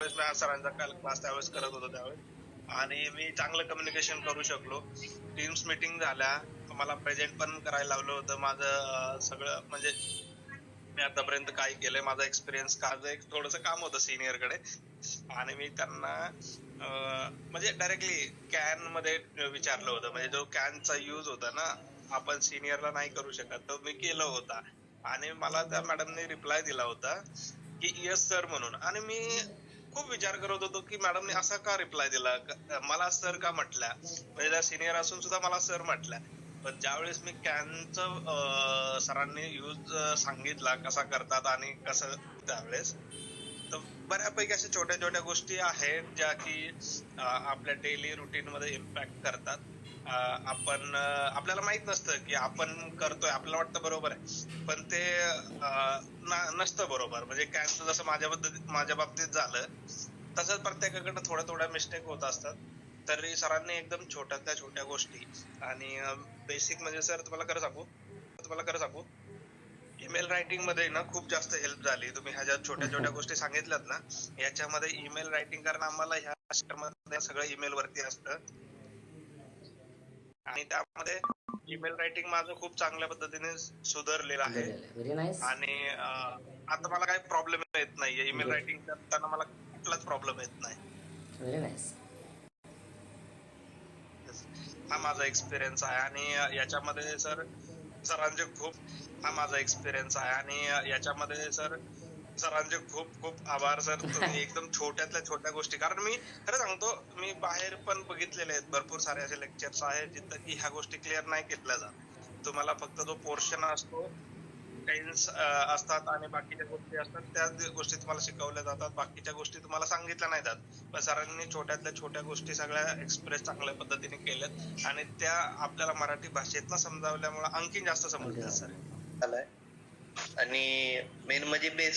ज्यावेळेस मी सरांचा क्लास त्यावेळेस करत होतो त्यावेळेस, आणि मी चांगलं कम्युनिकेशन करू शकलो. टीम्स मीटिंग झाल्या, मला प्रेझेंट पण करायला लावलं होतं माझं सगळं, म्हणजे मी आतापर्यंत काय केलंय, माझा एक्सपिरियन्स, माझं एक थोडंसं काम होतं सिनियर कडे, आणि मी त्यांना म्हणजे डायरेक्टली कॅन मध्ये विचारलं होतं. म्हणजे जो कॅनचा यूज होता ना, आपण सिनियरला नाही करू शकत, तो मी केला होता. आणि मला त्या मॅडमने रिप्लाय दिला होता की येस सर म्हणून. आणि मी खूप विचार करत होतो की मॅडमने असा का रिप्लाय दिला, मला सर का म्हटल्या, म्हणजे त्या सिनियर असून सुद्धा मला सर म्हटल्या. पण ज्यावेळेस मी कॅनचं सरांनी यूज सांगितला कसा करतात आणि कसं, त्यावेळेस तर बऱ्यापैकी अशा छोट्या छोट्या गोष्टी आहेत ज्या की आपल्या डेली रुटीन मध्ये इम्पॅक्ट करतात. आपण आपल्याला माहित नसतं की आपण करतोय, आपल्याला वाटतं बरोबर आहे, पण ते नसतं बरोबर. म्हणजे कॅनचं जसं माझ्या बाबतीत झालं, तसंच प्रत्येकाकडनं थोड्या थोड्या मिस्टेक होत असतात. तरी सरांनी एकदम छोट्यातल्या छोट्या गोष्टी, आणि बेसिक म्हणजे सर तुम्हाला खरं सांगू, ईमेल रायटिंग मध्ये ना खूप जास्त हेल्प झाली. तुम्ही ह्या ज्या छोट्या छोट्या गोष्टी सांगितल्यात ना, याच्यामध्ये ईमेल रायटिंग, कारण आम्हाला ह्या मध्ये सगळं ईमेल वरती असतं, आणि त्यामध्ये ईमेल रायटिंग माझं खूप चांगल्या पद्धतीने सुधारलेलं आहे. Very nice. आणि आता मला काही प्रॉब्लेम येत नाहीये ईमेल रायटिंग करताना, मला कुठलाच प्रॉब्लेम येत नाही. Very nice. हा माझा एक्सपिरियन्स आहे. आणि याच्यामध्ये सरांचे खूप हा माझा एक्सपिरियन्स आहे. आणि याच्यामध्ये सरांचे खूप खूप आभार सर. तुम्ही एकदम छोट्यातल्या छोट्या गोष्टी, कारण मी खरं सांगतो, मी बाहेर पण बघितलेले आहेत भरपूर सारे असे लेक्चर्स आहेत जिथं की ह्या गोष्टी क्लिअर नाही केल्या जात. तुम्हाला फक्त जो पोर्शन असतो, टेन्स असतात आणि बाकीच्या गोष्टी असतात, त्याच गोष्टी तुम्हाला शिकवल्या जातात, बाकीच्या गोष्टी तुम्हाला सांगितल्या नाही जात. पण सरांनी छोट्यातल्या छोट्या गोष्टी सगळ्या एक्सप्रेस चांगल्या पद्धतीने केल्यात, आणि त्या आपल्याला मराठी भाषेतनं समजावल्यामुळे आणखीन जास्त समजतात सर. आणि मेन म्हणजे बेस